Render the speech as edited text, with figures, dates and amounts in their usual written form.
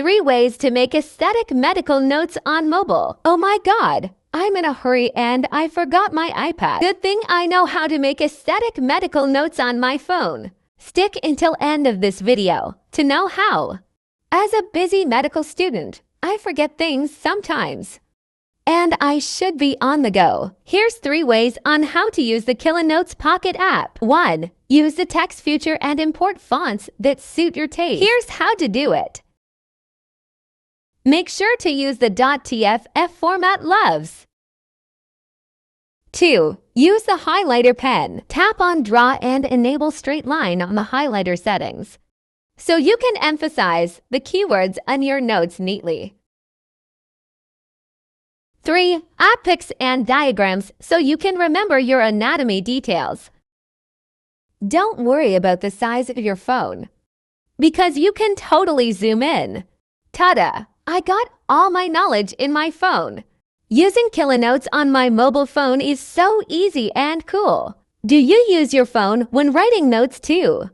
3 ways to make aesthetic medical notes on mobile. Oh my god! I'm in a hurry and I forgot my iPad. Good thing I know how to make aesthetic medical notes on my phone. Stick until end of this video to know how. As a busy medical student, I forget things sometimes. And I should be on the go. Here's 3 ways on how to use the Kilonotes Pocket app. 1. Use the text feature and import fonts that suit your taste. Here's how to do it. Make sure to use the .tff format loves. 2. Use the highlighter pen. Tap on Draw and enable Straight Line on the highlighter settings, so you can emphasize the keywords on your notes neatly. 3. Add pics and diagrams so you can remember your anatomy details. Don't worry about the size of your phone, because you can totally zoom in. Ta-da! I got all my knowledge in my phone. Using Kilonotes on my mobile phone is so easy and cool. Do you use your phone when writing notes too?